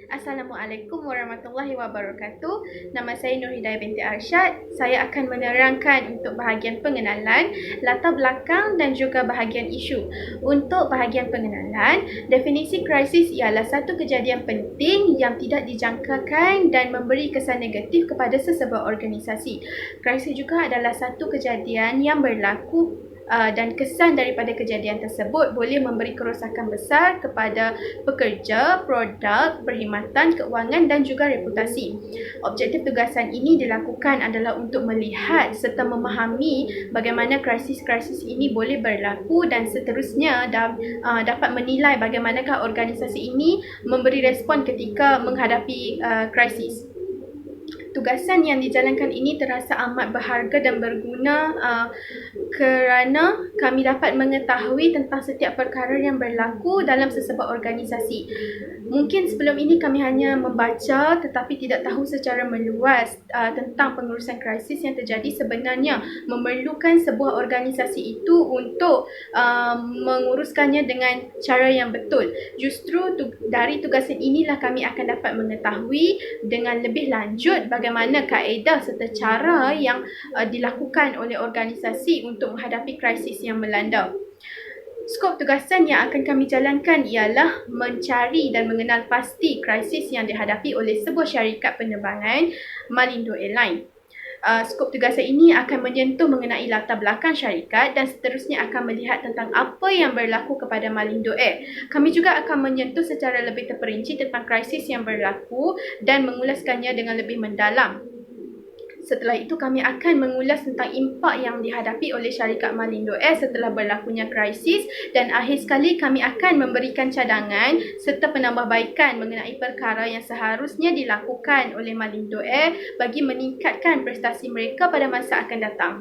Assalamualaikum warahmatullahi wabarakatuh. Nama saya Nur Hidayah binti Arsyad. Saya akan menerangkan untuk bahagian pengenalan, latar belakang dan juga bahagian isu. Untuk bahagian pengenalan, definisi krisis ialah satu kejadian penting yang tidak dijangkakan dan memberi kesan negatif kepada sesebuah organisasi. Krisis juga adalah satu kejadian yang berlaku dan kesan daripada kejadian tersebut boleh memberi kerosakan besar kepada pekerja, produk, perkhidmatan, keuangan dan juga reputasi. Objektif tugasan ini dilakukan adalah untuk melihat serta memahami bagaimana krisis-krisis ini boleh berlaku dan seterusnya dapat menilai bagaimanakah organisasi ini memberi respon ketika menghadapi krisis. Tugasan yang dijalankan ini terasa amat berharga dan berguna kerana kami dapat mengetahui tentang setiap perkara yang berlaku dalam sesebuah organisasi. Mungkin sebelum ini kami hanya membaca tetapi tidak tahu secara meluas tentang pengurusan krisis yang terjadi. Sebenarnya memerlukan sebuah organisasi itu untuk menguruskannya dengan cara yang betul. Justru dari tugasan inilah kami akan dapat mengetahui dengan lebih lanjut bagaimana kaedah serta cara yang dilakukan oleh organisasi untuk menghadapi krisis yang melanda. Skop tugasan yang akan kami jalankan ialah mencari dan mengenal pasti krisis yang dihadapi oleh sebuah syarikat penerbangan Malindo Airline. Skop tugasan ini akan menyentuh mengenai latar belakang syarikat dan seterusnya akan melihat tentang apa yang berlaku kepada Malindo Air. Kami juga akan menyentuh secara lebih terperinci tentang krisis yang berlaku dan mengulaskannya dengan lebih mendalam. Setelah itu kami akan mengulas tentang impak yang dihadapi oleh syarikat Malindo Air setelah berlakunya krisis dan akhir sekali kami akan memberikan cadangan serta penambahbaikan mengenai perkara yang seharusnya dilakukan oleh Malindo Air bagi meningkatkan prestasi mereka pada masa akan datang.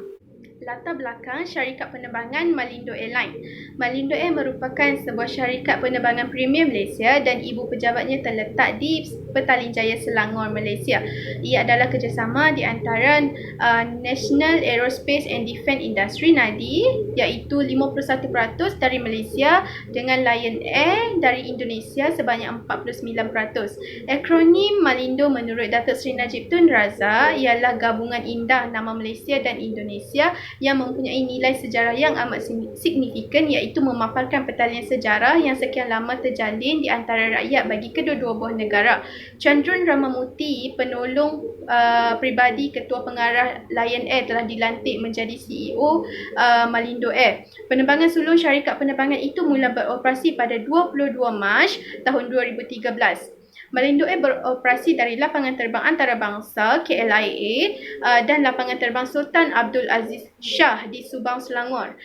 Latar belakang syarikat penerbangan Malindo Airline. Malindo Air merupakan sebuah syarikat penerbangan premium Malaysia dan ibu pejabatnya terletak di Petaling Jaya, Selangor, Malaysia. Ia adalah kerjasama di antara National Aerospace and Defence Industry (NADI) iaitu 51% dari Malaysia dengan Lion Air dari Indonesia sebanyak 49%. Akronim Malindo menurut Datuk Seri Najib Tun Razak ialah gabungan indah nama Malaysia dan Indonesia yang mempunyai nilai sejarah yang amat signifikan iaitu memaparkan pertalian sejarah yang sekian lama terjalin di antara rakyat bagi kedua-dua buah negara. Chandrun Ramamuti, penolong pribadi Ketua Pengarah Lion Air telah dilantik menjadi CEO Malindo Air. Penerbangan sulung syarikat penerbangan itu mula beroperasi pada 22 Mac tahun 2013. Malindo Air beroperasi dari lapangan terbang antarabangsa KLIA dan lapangan terbang Sultan Abdul Aziz Shah di Subang, Selangor.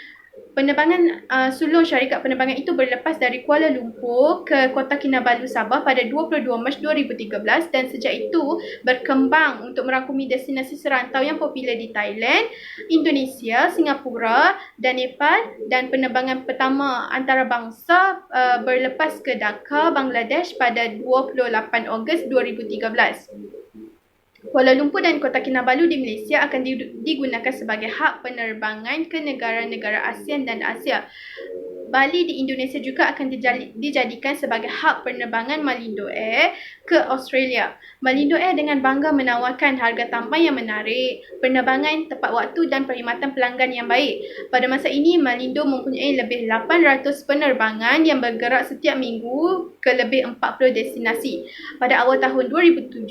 Penerbangan sulung syarikat penerbangan itu berlepas dari Kuala Lumpur ke Kota Kinabalu, Sabah pada 22 Mac 2013 dan sejak itu berkembang untuk merangkumi destinasi serantau yang popular di Thailand, Indonesia, Singapura dan Nepal, dan penerbangan pertama antarabangsa berlepas ke Dhaka, Bangladesh pada 28 Ogos 2013. Kuala Lumpur dan Kota Kinabalu di Malaysia akan digunakan sebagai hub penerbangan ke negara-negara ASEAN dan Asia. Bali di Indonesia juga akan dijadikan sebagai hub penerbangan Malindo Air ke Australia. Malindo Air dengan bangga menawarkan harga tampang yang menarik, penerbangan tepat waktu dan perkhidmatan pelanggan yang baik. Pada masa ini, Malindo mempunyai lebih 800 penerbangan yang bergerak setiap minggu ke lebih 40 destinasi. Pada awal tahun 2017,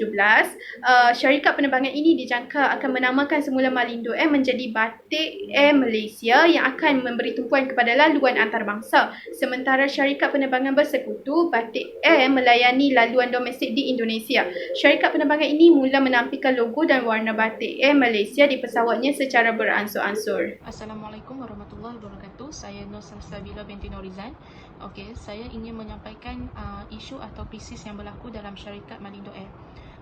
syarikat penerbangan ini dijangka akan menamakan semula Malindo Air menjadi Batik Air Malaysia yang akan memberi tumpuan kepada laluan antarabangsa. Sementara syarikat penerbangan bersekutu, Batik Air melayani laluan domestik di Indonesia. Syarikat penerbangan ini mula menampilkan logo dan warna Batik Air Malaysia di pesawatnya secara beransur-ansur. Assalamualaikum warahmatullahi wabarakatuh. Saya Nur Salsabila binti Norizan. Okey, saya ingin menyampaikan isu atau krisis yang berlaku dalam syarikat Malindo Air.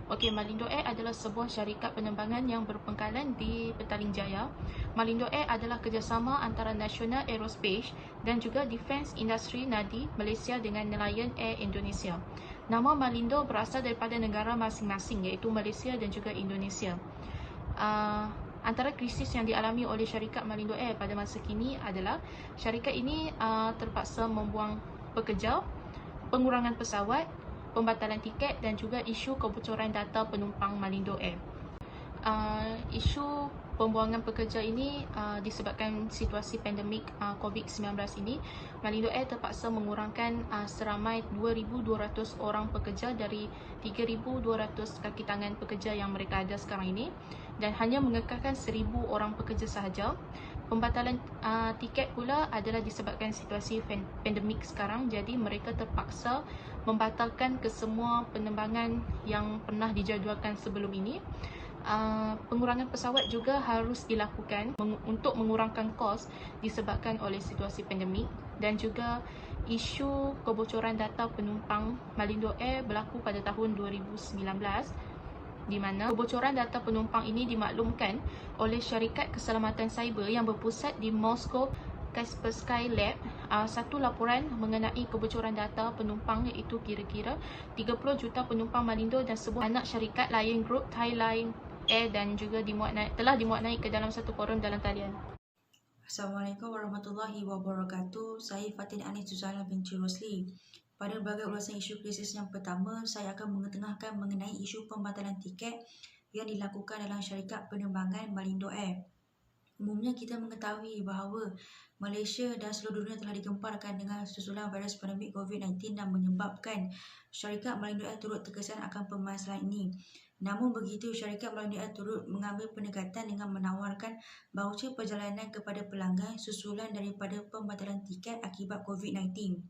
Okey, Malindo Air adalah sebuah syarikat penerbangan yang berpangkalan di Petaling Jaya. Malindo Air adalah kerjasama antara National Aerospace dan juga Defence Industry (NADI) Malaysia dengan Lion Air Indonesia. Nama Malindo berasal daripada negara masing-masing iaitu Malaysia dan juga Indonesia. Antara krisis yang dialami oleh syarikat Malindo Air pada masa kini adalah syarikat ini terpaksa membuang pekerja, pengurangan pesawat, pembatalan tiket dan juga isu kebocoran data penumpang Malindo Air. Isu pembuangan pekerja ini disebabkan situasi pandemik COVID-19 ini, Malindo Air terpaksa mengurangkan seramai 2,200 orang pekerja dari 3,200 kaki tangan pekerja yang mereka ada sekarang ini dan hanya mengekalkan 1,000 orang pekerja sahaja. Pembatalan tiket pula adalah disebabkan situasi pandemik sekarang, jadi mereka terpaksa membatalkan kesemua penerbangan yang pernah dijadualkan sebelum ini. Pengurangan pesawat juga harus dilakukan untuk mengurangkan kos disebabkan oleh situasi pandemik dan juga isu kebocoran data penumpang Malindo Air berlaku pada tahun 2019 di mana kebocoran data penumpang ini dimaklumkan oleh syarikat keselamatan cyber yang berpusat di Moscow Kaspersky Lab. Satu laporan mengenai kebocoran data penumpang iaitu kira-kira 30 juta penumpang Malindo dan sebuah anak syarikat Lion Group, Thailand Air dan juga telah dimuat naik ke dalam satu forum dalam talian. Assalamualaikum warahmatullahi wabarakatuh. Saya Fatin Anis Zuzana binti Rosli. Pada berbagai ulasan isu krisis yang pertama, saya akan mengetengahkan mengenai isu pembatalan tiket yang dilakukan dalam syarikat penerbangan Malindo Air. Umumnya kita mengetahui bahawa Malaysia dan seluruh dunia telah digemparkan dengan susulan virus pandemik COVID-19 dan menyebabkan syarikat Malindo Air turut terkesan akan permasalahan ini. Namun begitu, syarikat Malindo Air turut mengambil pendekatan dengan menawarkan baucer perjalanan kepada pelanggan susulan daripada pembatalan tiket akibat COVID-19.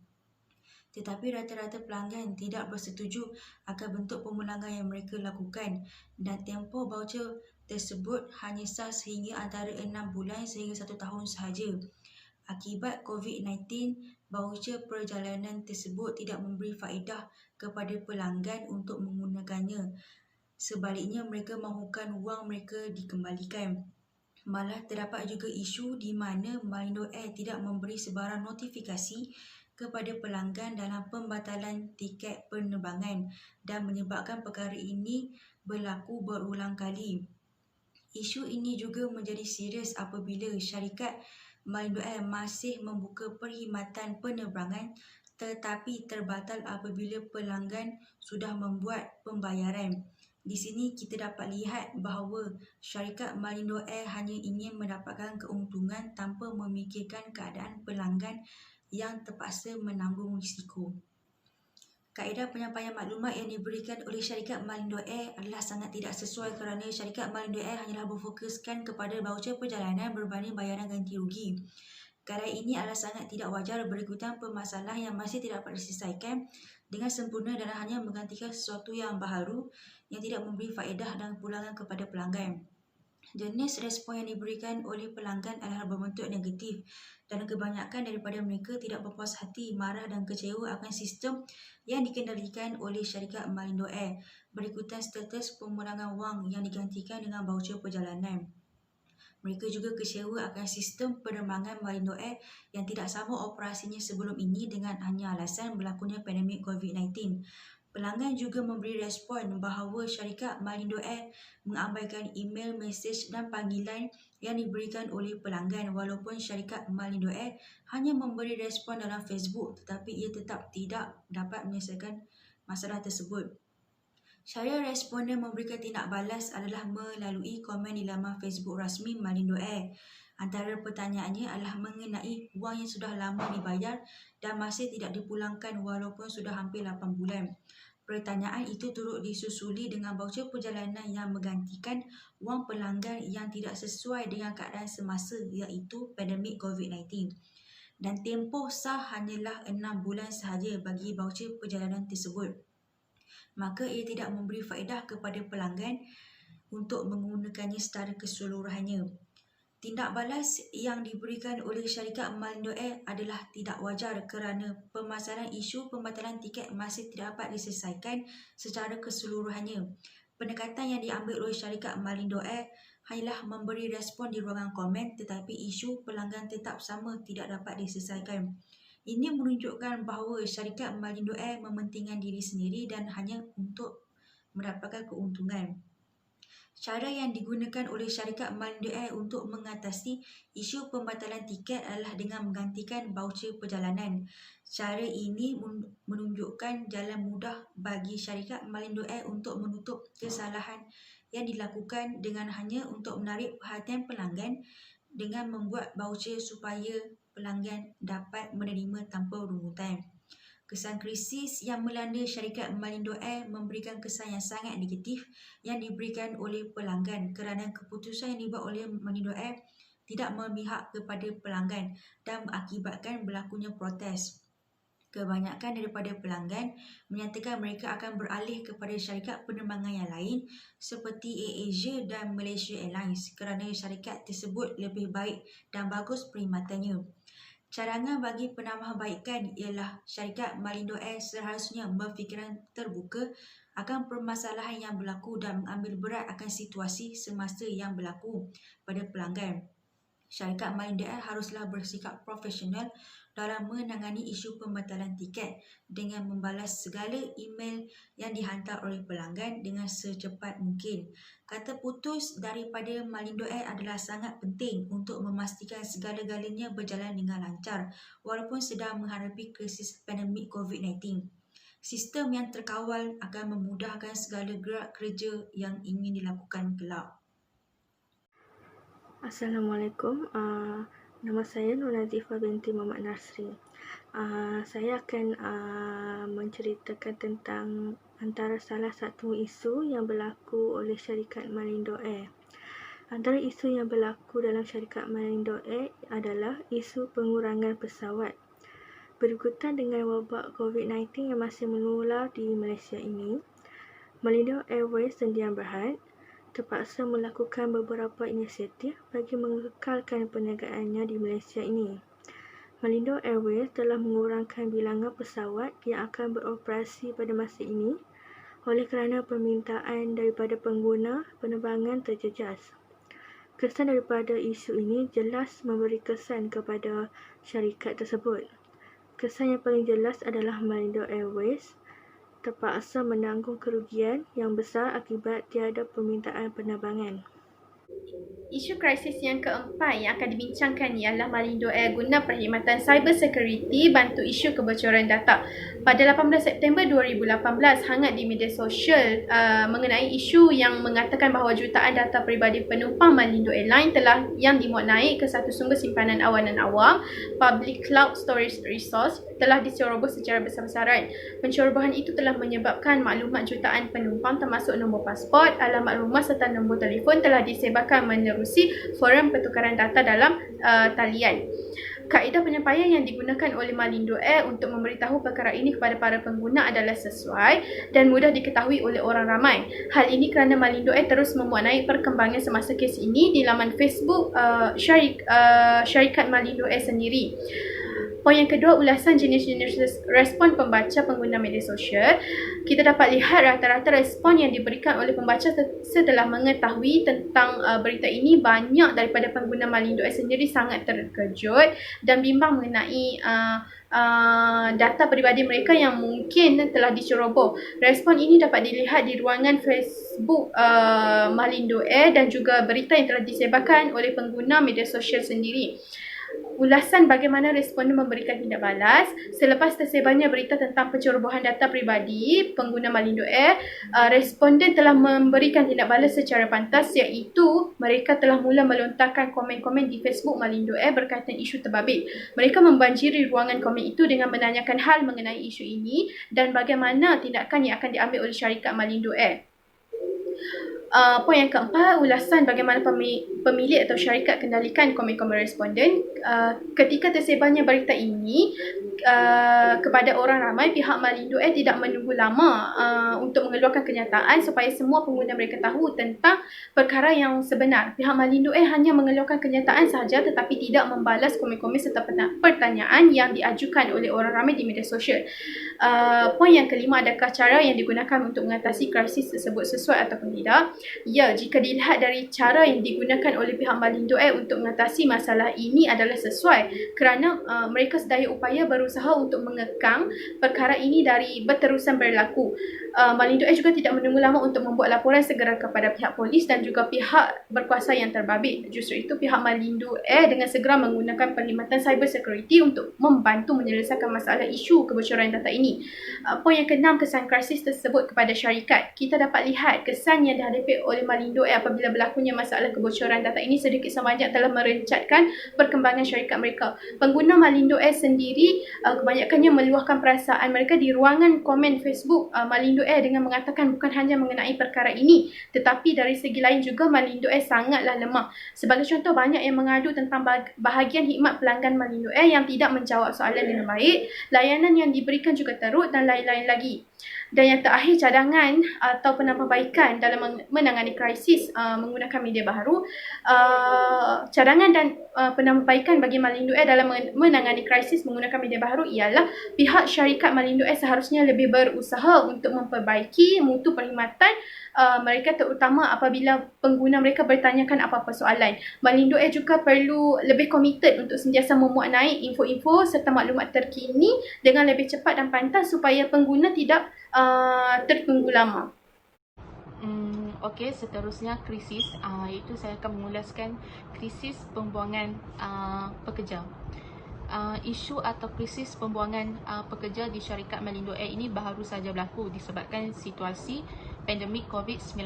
Tetapi rata-rata pelanggan tidak bersetuju akan bentuk pemulangan yang mereka lakukan dan tempoh baucer tersebut hanya sah sehingga antara 6 bulan sehingga 1 tahun sahaja. Akibat COVID-19, baucer perjalanan tersebut tidak memberi faedah kepada pelanggan untuk menggunakannya. Sebaliknya, mereka mahukan wang mereka dikembalikan. Malah terdapat juga isu di mana Malindo Air tidak memberi sebarang notifikasi kepada pelanggan dalam pembatalan tiket penerbangan dan menyebabkan perkara ini berlaku berulang kali. Isu ini juga menjadi serius apabila syarikat Malindo Air masih membuka perkhidmatan penerbangan tetapi terbatal apabila pelanggan sudah membuat pembayaran. Di sini kita dapat lihat bahawa syarikat Malindo Air hanya ingin mendapatkan keuntungan tanpa memikirkan keadaan pelanggan yang terpaksa menanggung risiko. Kaedah penyampaian maklumat yang diberikan oleh syarikat Malindo Air adalah sangat tidak sesuai kerana syarikat Malindo Air hanyalah berfokuskan kepada baucer perjalanan berbanding bayaran ganti rugi. Keadaan ini adalah sangat tidak wajar berikutan permasalahan yang masih tidak dapat diselesaikan dengan sempurna dan hanya menggantikan sesuatu yang baharu yang tidak memberi faedah dan pulangan kepada pelanggan. Jenis respon yang diberikan oleh pelanggan adalah berbentuk negatif dan kebanyakan daripada mereka tidak berpuas hati, marah dan kecewa akan sistem yang dikendalikan oleh syarikat Malindo Air berikutan status pemulangan wang yang digantikan dengan baucer perjalanan. Mereka juga kecewa akan sistem penerbangan Malindo Air yang tidak sama operasinya sebelum ini dengan hanya alasan berlakunya pandemik COVID-19. Pelanggan juga memberi respon bahawa syarikat Malindo Air mengabaikan email, mesej dan panggilan yang diberikan oleh pelanggan walaupun syarikat Malindo Air hanya memberi respon dalam Facebook tetapi ia tetap tidak dapat menyelesaikan masalah tersebut. Cara responden memberikan tindak balas adalah melalui komen di laman Facebook rasmi Malindo Air. Antara pertanyaannya adalah mengenai wang yang sudah lama dibayar dan masih tidak dipulangkan walaupun sudah hampir 8 bulan. Pertanyaan itu turut disusuli dengan baucer perjalanan yang menggantikan wang pelanggan yang tidak sesuai dengan keadaan semasa iaitu pandemik COVID-19. Dan tempoh sah hanyalah 6 bulan sahaja bagi baucer perjalanan tersebut. Maka ia tidak memberi faedah kepada pelanggan untuk menggunakannya secara keseluruhannya. Tindak balas yang diberikan oleh syarikat Malindo Air adalah tidak wajar kerana permasalahan isu pembatalan tiket masih tidak dapat diselesaikan secara keseluruhannya. Pendekatan yang diambil oleh syarikat Malindo Air hanyalah memberi respon di ruangan komen tetapi isu pelanggan tetap sama tidak dapat diselesaikan. Ini menunjukkan bahawa syarikat Malindo Air mementingkan diri sendiri dan hanya untuk mendapatkan keuntungan. Cara yang digunakan oleh syarikat Malindo Air untuk mengatasi isu pembatalan tiket adalah dengan menggantikan baucer perjalanan. Cara ini menunjukkan jalan mudah bagi syarikat Malindo Air untuk menutup kesalahan yang dilakukan dengan hanya untuk menarik perhatian pelanggan dengan membuat baucer supaya pelanggan dapat menerima tanpa rungutan. Kesan krisis yang melanda syarikat Malindo Air memberikan kesan yang sangat negatif yang diberikan oleh pelanggan kerana keputusan yang dibuat oleh Malindo Air tidak memihak kepada pelanggan dan mengakibatkan berlakunya protes. Kebanyakan daripada pelanggan menyatakan mereka akan beralih kepada syarikat penerbangan yang lain seperti AirAsia dan Malaysia Airlines kerana syarikat tersebut lebih baik dan bagus perkhidmatannya. Carangan bagi penambahbaikan ialah syarikat Malindo Air seharusnya berfikiran terbuka akan permasalahan yang berlaku dan mengambil berat akan situasi semasa yang berlaku pada pelanggan. Syarikat Malindo Air haruslah bersikap profesional dalam menangani isu pembatalan tiket dengan membalas segala email yang dihantar oleh pelanggan dengan secepat mungkin. Kata putus daripada Malindo Air adalah sangat penting untuk memastikan segala-galanya berjalan dengan lancar walaupun sedang menghadapi krisis pandemik COVID-19. Sistem yang terkawal akan memudahkan segala gerak kerja yang ingin dilakukan kelak. Assalamualaikum. Nama saya Nur Nazifah binti Muhammad Nasri. Saya akan menceritakan tentang antara salah satu isu yang berlaku oleh syarikat Malindo Air. Antara isu yang berlaku dalam syarikat Malindo Air adalah isu pengurangan pesawat. Berikutan dengan wabak COVID-19 yang masih menular di Malaysia ini, Malindo Airways Sdn Bhd terpaksa melakukan beberapa inisiatif bagi mengekalkan perniagaannya di Malaysia ini. Malindo Airways telah mengurangkan bilangan pesawat yang akan beroperasi pada masa ini oleh kerana permintaan daripada pengguna penerbangan terjejas. Kesan daripada isu ini jelas memberi kesan kepada syarikat tersebut. Kesan yang paling jelas adalah Malindo Airways terpaksa menanggung kerugian yang besar akibat tiada permintaan penerbangan. Isu krisis yang keempat yang akan dibincangkan ialah Malindo Air guna perkhidmatan cyber security bantu isu kebocoran data. Pada 18 September 2018, hangat di media sosial mengenai isu yang mengatakan bahawa jutaan data peribadi penumpang Malindo Airline yang dimuat naik ke satu sumber simpanan awanan awam, public cloud storage resource, telah diceroboh secara besar-besaran. Pencerobohan itu telah menyebabkan maklumat jutaan penumpang termasuk nombor pasport, alamat rumah serta nombor telefon telah disebarkan menerusi forum pertukaran data dalam talian. Kaedah penyampaian yang digunakan oleh Malindo Air untuk memberitahu perkara ini kepada para pengguna adalah sesuai dan mudah diketahui oleh orang ramai. Hal ini kerana Malindo Air terus memuat naik perkembangan semasa kes ini di laman Facebook syarikat Malindo Air sendiri. Poin yang kedua, ulasan jenis-jenis respon pembaca pengguna media sosial. Kita dapat lihat rata-rata respon yang diberikan oleh pembaca setelah mengetahui tentang berita ini. Banyak daripada pengguna Malindo Air sendiri sangat terkejut dan bimbang mengenai data peribadi mereka yang mungkin telah diceroboh. Respon ini dapat dilihat di ruangan Facebook Malindo Air dan juga berita yang telah disebarkan oleh pengguna media sosial sendiri. Ulasan bagaimana responden memberikan tindak balas selepas tersebarnya berita tentang pencerobohan data peribadi pengguna Malindo Air. Responden telah memberikan tindak balas secara pantas, iaitu mereka telah mula melontarkan komen-komen di Facebook Malindo Air berkaitan isu terbabit. Mereka membanjiri ruangan komen itu dengan menanyakan hal mengenai isu ini dan bagaimana tindakan yang akan diambil oleh syarikat Malindo Air. Poin yang keempat, ulasan bagaimana pemilik atau syarikat kendalikan komen-komen responden. Ketika tersebarnya berita ini kepada orang ramai, pihak Malindo Air tidak menunggu lama untuk mengeluarkan kenyataan supaya semua pengguna mereka tahu tentang perkara yang sebenar. Pihak Malindo Air hanya mengeluarkan kenyataan sahaja tetapi tidak membalas komen-komen serta pertanyaan yang diajukan oleh orang ramai di media sosial. Poin yang kelima, adakah cara yang digunakan untuk mengatasi krisis tersebut sesuai ataupun tidak? Ya, jika dilihat dari cara yang digunakan oleh pihak Malindo Air untuk mengatasi masalah ini adalah sesuai kerana mereka sedaya upaya berusaha untuk mengekang perkara ini dari berterusan berlaku. Malindo Air juga tidak menunggu lama untuk membuat laporan segera kepada pihak polis dan juga pihak berkuasa yang terbabit. Justru itu, pihak Malindo Air dengan segera menggunakan perkhidmatan cyber security untuk membantu menyelesaikan masalah isu kebocoran data ini. Poin yang keenam, kesan krisis tersebut kepada syarikat. Kita dapat lihat kesan yang dihadapi oleh Malindo Air apabila berlakunya masalah kebocoran data ini sedikit sebanyak telah merencatkan perkembangan syarikat mereka. Pengguna Malindo Air sendiri kebanyakannya meluahkan perasaan mereka di ruangan komen Facebook Malindo Air dengan mengatakan bukan hanya mengenai perkara ini, tetapi dari segi lain juga Malindo Air sangatlah lemah. Sebagai contoh, banyak yang mengadu tentang bahagian khidmat pelanggan Malindo Air yang tidak menjawab soalan dengan baik, layanan yang diberikan juga teruk dan lain-lain lagi. Dan yang terakhir, cadangan atau penambahbaikan dalam menangani krisis menggunakan media baharu. Cadangan dan penambahbaikan bagi Malindo Air dalam menangani krisis menggunakan media baharu ialah pihak syarikat Malindo Air seharusnya lebih berusaha untuk memperbaiki mutu perkhidmatan mereka, terutama apabila pengguna mereka bertanyakan apa-apa soalan. Malindo Air juga perlu lebih komited untuk sentiasa memuat naik info-info serta maklumat terkini dengan lebih cepat dan pantas supaya pengguna tidak tertunggu lama. Okey, seterusnya krisis, iaitu saya akan mengulaskan krisis pembuangan pekerja. Isu atau krisis pembuangan pekerja di syarikat Malindo Air ini baru saja berlaku disebabkan situasi pandemik COVID-19.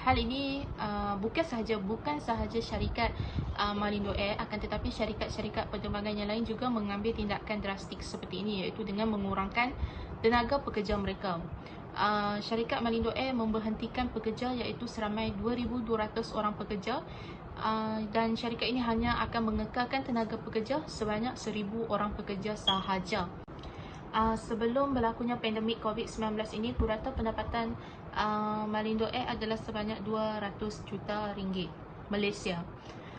Hal ini bukan sahaja syarikat Malindo Air, akan tetapi syarikat-syarikat penerbangan yang lain juga mengambil tindakan drastik seperti ini, iaitu dengan mengurangkan tenaga pekerja mereka. Syarikat Malindo Air memberhentikan pekerja iaitu seramai 2,200 orang pekerja, dan syarikat ini hanya akan mengekalkan tenaga pekerja sebanyak 1,000 orang pekerja sahaja. Sebelum berlakunya pandemik COVID-19 ini, purata pendapatan Malindo Air adalah sebanyak 200 juta ringgit Malaysia.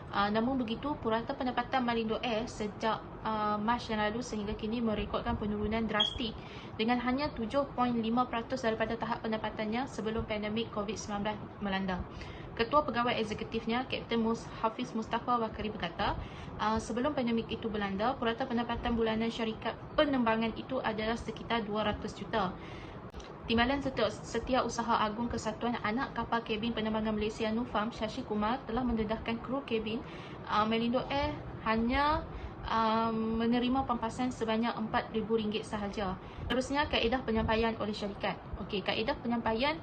Namun begitu, purata pendapatan Malindo Air sejak Mac yang lalu sehingga kini merekodkan penurunan drastik dengan hanya 7.5% daripada tahap pendapatannya sebelum pandemik COVID-19 melanda. Ketua Pegawai Eksekutifnya, Kapten Hafiz Mustafa Bakari berkata, sebelum pandemik itu melanda, purata pendapatan bulanan syarikat penerbangan itu adalah sekitar 200 juta. Timbalan Setiausaha Agung Kesatuan Anak Kapal Kabin Penerbangan Malaysia Nufam, Shashi Kumar, telah mendedahkan kru kabin Malindo Air hanya menerima pampasan sebanyak RM4,000 sahaja. Terusnya, kaedah penyampaian oleh syarikat. Okey, kaedah penyampaian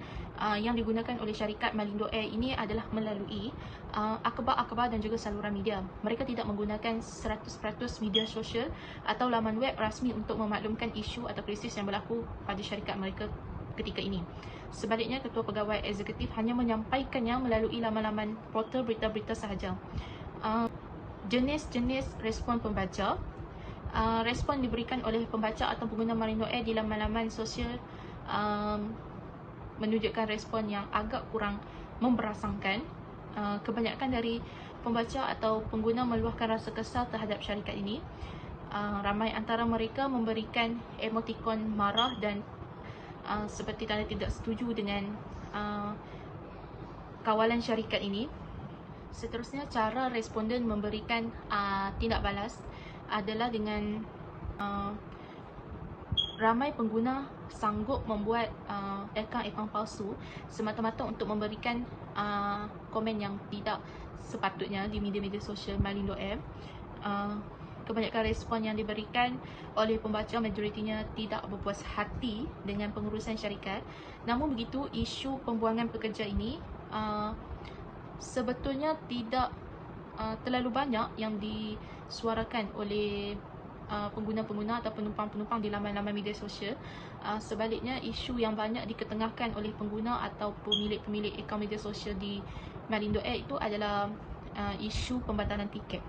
yang digunakan oleh syarikat Malindo Air ini adalah melalui akhbar-akhbar dan juga saluran media. Mereka tidak menggunakan 100% media sosial atau laman web rasmi untuk memaklumkan isu atau krisis yang berlaku pada syarikat mereka ketika ini. Sebaliknya, Ketua Pegawai Eksekutif hanya menyampaikannya melalui laman-laman portal berita-berita sahaja. Jenis-jenis respon pembaca. Respon diberikan oleh pembaca atau pengguna Malindo Air di laman-laman sosial menunjukkan respon yang agak kurang memberangsangkan. Kebanyakan dari pembaca atau pengguna meluahkan rasa kesal terhadap syarikat ini. Ramai antara mereka memberikan emotikon marah dan seperti tanda tidak setuju dengan kawalan syarikat ini. Seterusnya, cara responden memberikan tindak balas adalah dengan ramai pengguna sanggup membuat akaun palsu semata-mata untuk memberikan komen yang tidak sepatutnya di media-media sosial Malindo Air. Kebanyakan respon yang diberikan oleh pembaca majoritinya tidak berpuas hati dengan pengurusan syarikat. Namun begitu, isu pembuangan pekerja ini sebetulnya tidak terlalu banyak yang disuarakan oleh pengguna-pengguna atau penumpang-penumpang di laman-laman media sosial. Sebaliknya, isu yang banyak diketengahkan oleh pengguna atau pemilik-pemilik akaun media sosial di Malindo Air itu adalah isu pembatalan tiket.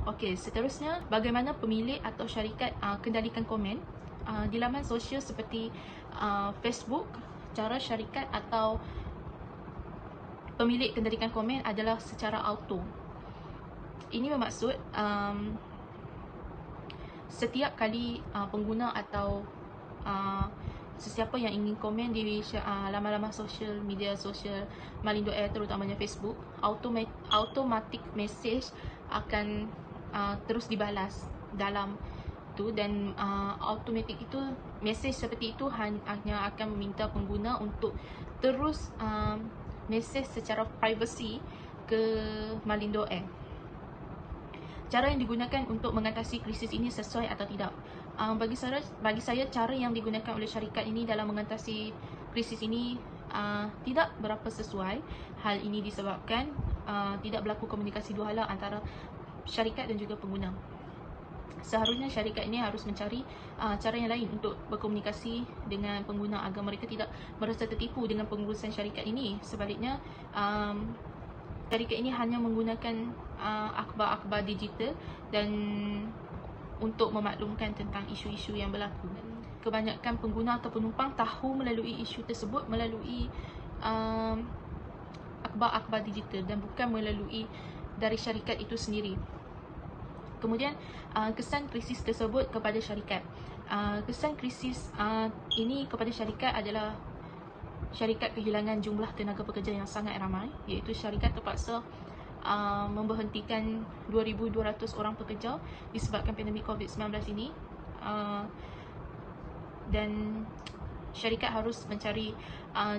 Okey, seterusnya, bagaimana pemilik atau syarikat kendalikan komen di laman sosial seperti Facebook. Cara syarikat atau pemilik kendalikan komen adalah secara auto. Ini bermaksud setiap kali pengguna atau sesiapa yang ingin komen di laman-laman sosial, media sosial Malindo Air, terutamanya Facebook, automatic message akan terus dibalas dalam itu, dan automatik itu, mesej seperti itu hanya akan meminta pengguna untuk terus mesej secara privacy ke Malindo Air. Cara yang digunakan untuk mengatasi krisis ini sesuai atau tidak? Bagi saya cara yang digunakan oleh syarikat ini dalam mengatasi krisis ini tidak berapa sesuai. Hal ini disebabkan tidak berlaku komunikasi dua hala antara syarikat dan juga pengguna. Seharusnya syarikat ini harus mencari cara yang lain untuk berkomunikasi dengan pengguna agar mereka tidak merasa tertipu dengan pengurusan syarikat ini. Sebaliknya, syarikat ini hanya menggunakan akhbar-akhbar digital dan untuk memaklumkan tentang isu-isu yang berlaku. Kebanyakan pengguna atau penumpang tahu melalui isu tersebut melalui akhbar-akhbar digital dan bukan melalui dari syarikat itu sendiri. Kemudian kesan krisis tersebut kepada syarikat. Kesan krisis ini kepada syarikat adalah syarikat kehilangan jumlah tenaga pekerja yang sangat ramai, iaitu syarikat terpaksa memberhentikan 2,200 orang pekerja disebabkan pandemik COVID-19 ini, dan syarikat harus mencari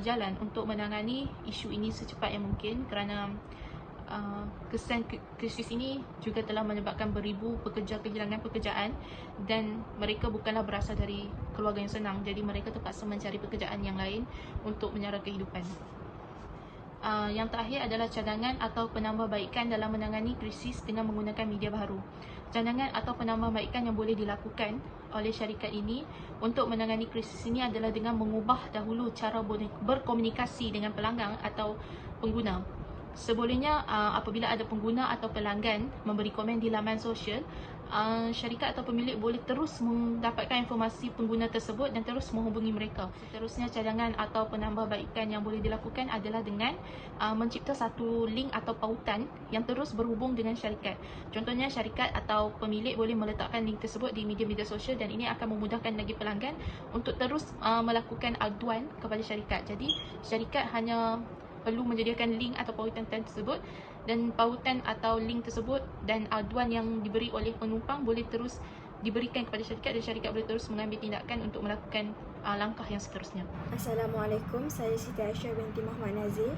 jalan untuk menangani isu ini secepat yang mungkin kerana kesan krisis ini juga telah menyebabkan beribu pekerja kehilangan pekerjaan dan mereka bukanlah berasal dari keluarga yang senang, jadi mereka terpaksa mencari pekerjaan yang lain untuk menyara kehidupan. Yang terakhir adalah cadangan atau penambahbaikan dalam menangani krisis dengan menggunakan media baru. Cadangan atau penambahbaikan yang boleh dilakukan oleh syarikat ini untuk menangani krisis ini adalah dengan mengubah dahulu cara berkomunikasi dengan pelanggan atau pengguna. Sebolehnya apabila ada pengguna atau pelanggan memberi komen di laman sosial, syarikat atau pemilik boleh terus mendapatkan informasi pengguna tersebut dan terus menghubungi mereka. Seterusnya, cadangan atau penambahbaikan yang boleh dilakukan adalah dengan mencipta satu link atau pautan yang terus berhubung dengan syarikat. Contohnya, syarikat atau pemilik boleh meletakkan link tersebut di media-media sosial dan ini akan memudahkan lagi pelanggan untuk terus melakukan aduan kepada syarikat. Jadi, syarikat hanya perlu menyediakan link atau pautan tersebut, dan pautan atau link tersebut dan aduan yang diberi oleh penumpang boleh terus diberikan kepada syarikat dan syarikat boleh terus mengambil tindakan untuk melakukan langkah yang seterusnya. Assalamualaikum, saya Siti Aisyah binti Muhammad Nazir.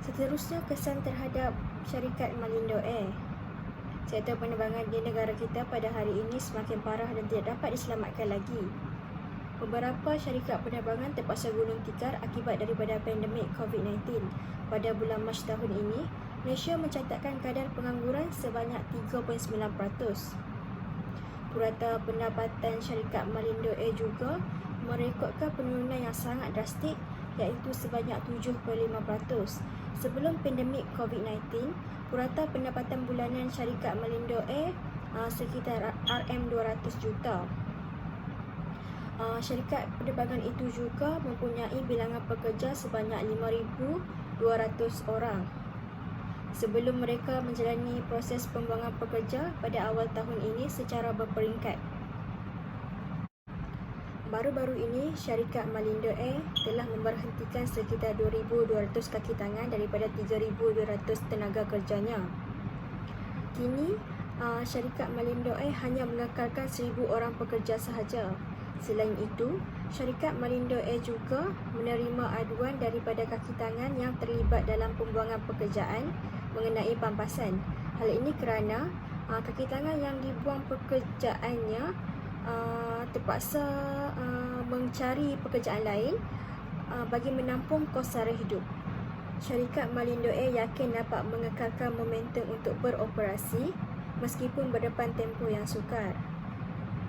Seterusnya, kesan terhadap syarikat Malindo Air. Sektor penerbangan di negara kita pada hari ini semakin parah dan tidak dapat diselamatkan lagi. Beberapa syarikat penerbangan terpaksa gulung tikar akibat daripada pandemik COVID-19. Pada bulan Mac tahun ini, Malaysia mencatatkan kadar pengangguran sebanyak 3.9%. Purata pendapatan syarikat Malindo Air juga merekodkan penurunan yang sangat drastik, iaitu sebanyak 7.5%. Sebelum pandemik COVID-19, purata pendapatan bulanan syarikat Malindo Air sekitar RM200 juta. Syarikat penerbangan itu juga mempunyai bilangan pekerja sebanyak 5,200 orang. Sebelum mereka menjalani proses pembuangan pekerja pada awal tahun ini secara berperingkat. Baru-baru ini, syarikat Malindo Air telah memberhentikan sekitar 2,200 kaki tangan daripada 3,200 tenaga kerjanya. Kini, syarikat Malindo Air hanya mengekalkan 1,000 orang pekerja sahaja. Selain itu, syarikat Malindo Air juga menerima aduan daripada kaki tangan yang terlibat dalam pembuangan pekerjaan mengenai pampasan. Hal ini kerana kaki tangan yang dibuang pekerjaannya terpaksa mencari pekerjaan lain bagi menampung kos sara hidup. Syarikat Malindo Air yakin dapat mengekalkan momentum untuk beroperasi meskipun berdepan tempoh yang sukar.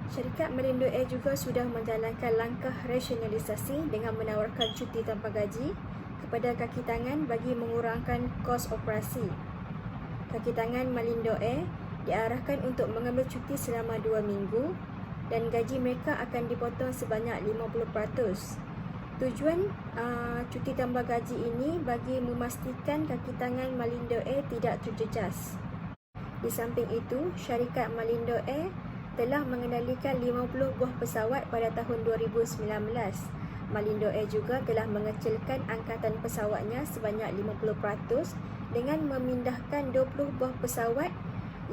Syarikat Malindo Air juga sudah menjalankan langkah rasionalisasi dengan menawarkan cuti tanpa gaji kepada kaki tangan bagi mengurangkan kos operasi. Kaki tangan Malindo Air diarahkan untuk mengambil cuti selama 2 minggu dan gaji mereka akan dipotong sebanyak 50%. Tujuan cuti tambah gaji ini bagi memastikan kaki tangan Malindo Air tidak terjejas. Di samping itu, syarikat Malindo Air telah mengendalikan 50 buah pesawat pada tahun 2019. Malindo Air juga telah mengecilkan angkatan pesawatnya sebanyak 50% dengan memindahkan 20 buah pesawat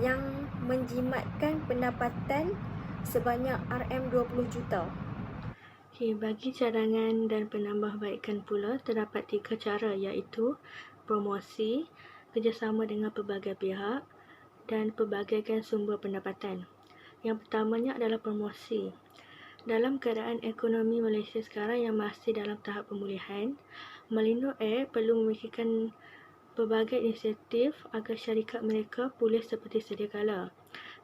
yang menjimatkan pendapatan sebanyak RM20 juta. Bagi cadangan dan penambahbaikan pula, terdapat 3 cara iaitu promosi, kerjasama dengan pelbagai pihak dan pelbagaikan sumber pendapatan. Yang pertamanya adalah promosi. Dalam keadaan ekonomi Malaysia sekarang yang masih dalam tahap pemulihan, Malindo Air perlu memikirkan pelbagai inisiatif agar syarikat mereka pulih seperti sedia kala.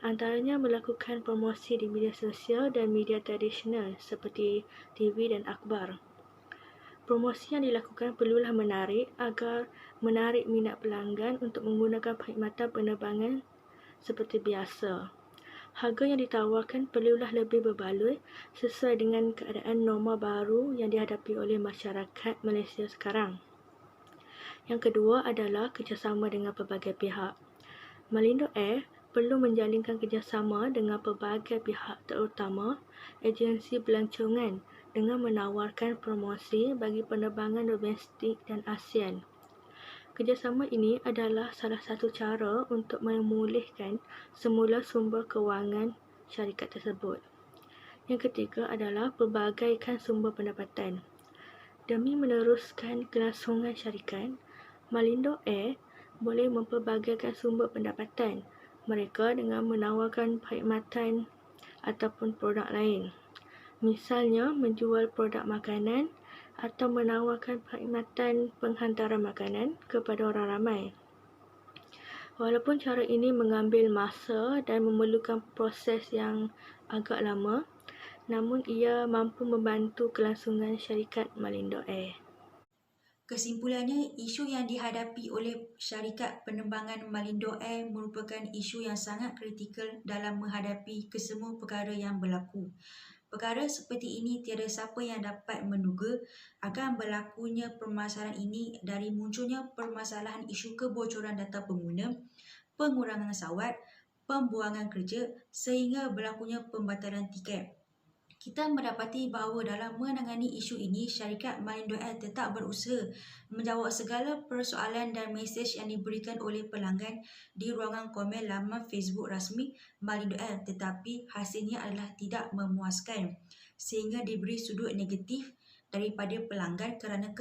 Antaranya melakukan promosi di media sosial dan media tradisional seperti TV dan akhbar. Promosi yang dilakukan perlulah menarik minat pelanggan untuk menggunakan perkhidmatan penerbangan seperti biasa. Harga yang ditawarkan perlulah lebih berbaloi sesuai dengan keadaan norma baru yang dihadapi oleh masyarakat Malaysia sekarang. Yang kedua adalah kerjasama dengan pelbagai pihak. Malindo Air perlu menjalinkan kerjasama dengan pelbagai pihak terutama agensi pelancongan dengan menawarkan promosi bagi penerbangan domestik dan ASEAN. Kerjasama ini adalah salah satu cara untuk memulihkan semula sumber kewangan syarikat tersebut. Yang ketiga adalah pelbagaikan sumber pendapatan. Demi meneruskan kelangsungan syarikat, Malindo Air boleh mempelbagaikan sumber pendapatan mereka dengan menawarkan perkhidmatan ataupun produk lain. Misalnya, menjual produk makanan atau menawarkan perkhidmatan penghantaran makanan kepada orang ramai. Walaupun cara ini mengambil masa dan memerlukan proses yang agak lama, namun ia mampu membantu kelangsungan syarikat Malindo Air. Kesimpulannya, isu yang dihadapi oleh syarikat penerbangan Malindo Air merupakan isu yang sangat kritikal dalam menghadapi kesemua perkara yang berlaku. Perkara seperti ini tiada siapa yang dapat menduga akan berlakunya permasalahan ini dari munculnya permasalahan isu kebocoran data pengguna, pengurangan sawat, pembuangan kerja sehingga berlakunya pembatalan tiket. Kita mendapati bahawa dalam menangani isu ini, syarikat Malindo Air tetap berusaha menjawab segala persoalan dan mesej yang diberikan oleh pelanggan di ruangan komen laman Facebook rasmi Malindo Air, tetapi hasilnya adalah tidak memuaskan sehingga diberi sudut negatif daripada pelanggan kerana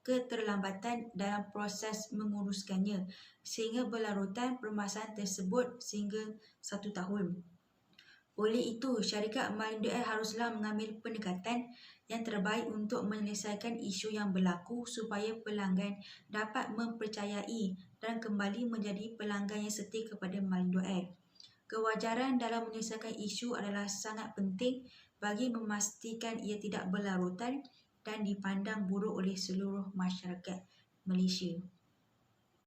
keterlambatan dalam proses menguruskannya sehingga berlarutan permasalahan tersebut sehingga 1 tahun. Oleh itu, syarikat Malindo Air haruslah mengambil pendekatan yang terbaik untuk menyelesaikan isu yang berlaku supaya pelanggan dapat mempercayai dan kembali menjadi pelanggan yang setia kepada Malindo Air. Kewajaran dalam menyelesaikan isu adalah sangat penting bagi memastikan ia tidak berlarutan dan dipandang buruk oleh seluruh masyarakat Malaysia.